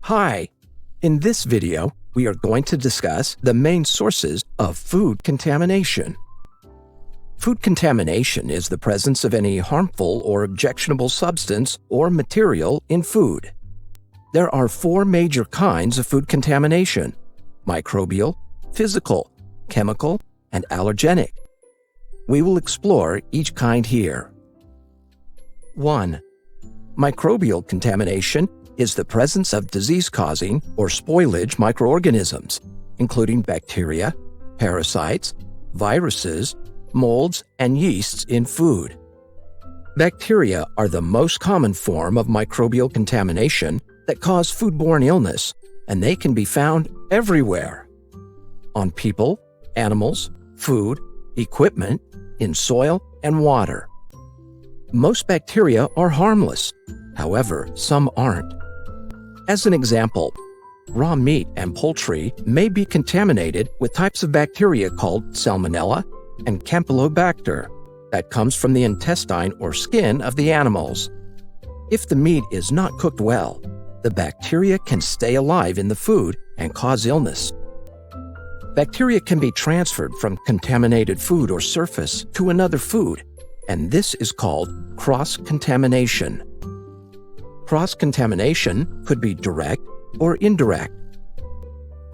Hi! In this video, we are going to discuss the main sources of food contamination. Food contamination is the presence of any harmful or objectionable substance or material in food. There are four major kinds of food contamination: microbial, physical, chemical, and allergenic. We will explore each kind here. 1. Microbial contamination is the presence of disease-causing or spoilage microorganisms, including bacteria, parasites, viruses, molds, and yeasts in food. Bacteria are the most common form of microbial contamination that cause foodborne illness, and they can be found everywhere: on people, animals, food, equipment, in soil, and water. Most bacteria are harmless. However, some aren't. As an example, raw meat and poultry may be contaminated with types of bacteria called Salmonella and Campylobacter that comes from the intestine or skin of the animals. If the meat is not cooked well, the bacteria can stay alive in the food and cause illness. Bacteria can be transferred from contaminated food or surface to another food, and this is called cross-contamination. Cross-contamination could be direct or indirect.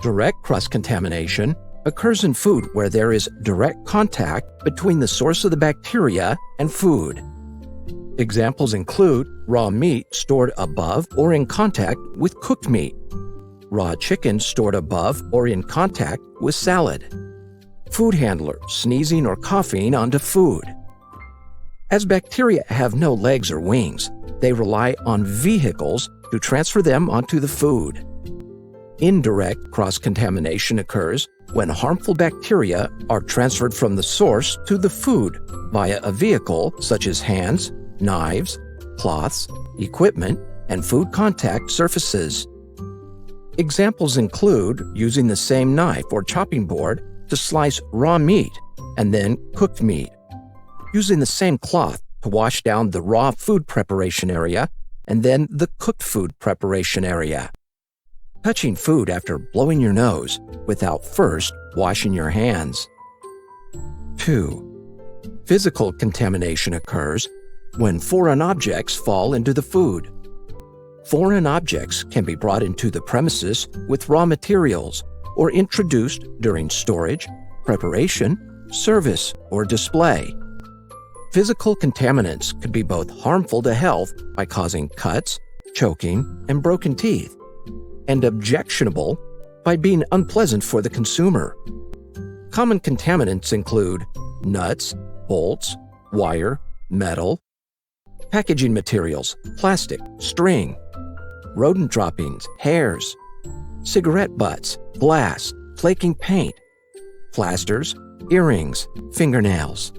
Direct cross-contamination occurs in food where there is direct contact between the source of the bacteria and food. Examples include raw meat stored above or in contact with cooked meat, raw chicken stored above or in contact with salad, food handler sneezing or coughing onto food. As bacteria have no legs or wings, they rely on vehicles to transfer them onto the food. Indirect cross-contamination occurs when harmful bacteria are transferred from the source to the food via a vehicle such as hands, knives, cloths, equipment, and food contact surfaces. Examples include using the same knife or chopping board to slice raw meat and then cooked meat, using the same cloth to wash down the raw food preparation area and then the cooked food preparation area, touching food after blowing your nose without first washing your hands. 2. Physical contamination occurs when foreign objects fall into the food. Foreign objects can be brought into the premises with raw materials or introduced during storage, preparation, service, or display. Physical contaminants could be both harmful to health by causing cuts, choking, and broken teeth, and objectionable by being unpleasant for the consumer. Common contaminants include nuts, bolts, wire, metal, packaging materials, plastic, string, rodent droppings, hairs, cigarette butts, glass, flaking paint, plasters, earrings, fingernails.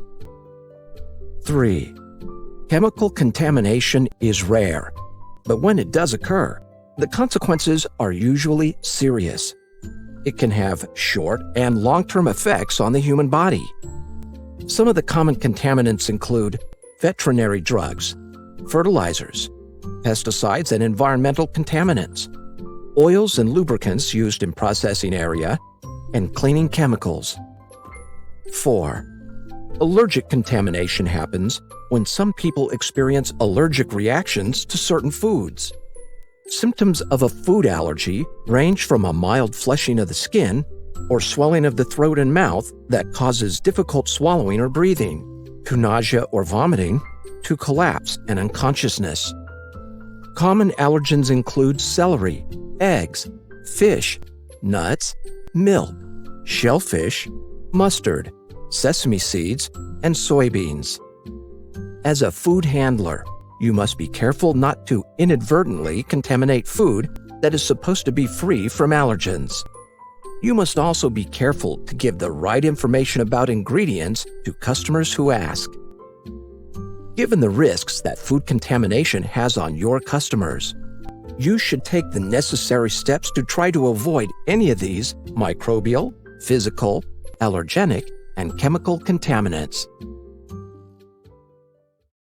3. Chemical contamination is rare, but when it does occur, the consequences are usually serious. It can have short and long-term effects on the human body. Some of the common contaminants include veterinary drugs, fertilizers, pesticides and environmental contaminants, oils and lubricants used in processing area, and cleaning chemicals. 4. Allergic contamination happens when some people experience allergic reactions to certain foods. Symptoms of a food allergy range from a mild flushing of the skin or swelling of the throat and mouth that causes difficult swallowing or breathing, to nausea or vomiting, to collapse and unconsciousness. Common allergens include celery, eggs, fish, nuts, milk, shellfish, mustard, sesame seeds, and soybeans. As a food handler, you must be careful not to inadvertently contaminate food that is supposed to be free from allergens. You must also be careful to give the right information about ingredients to customers who ask. Given the risks that food contamination has on your customers, you should take the necessary steps to try to avoid any of these microbial, physical, allergenic, and chemical contaminants.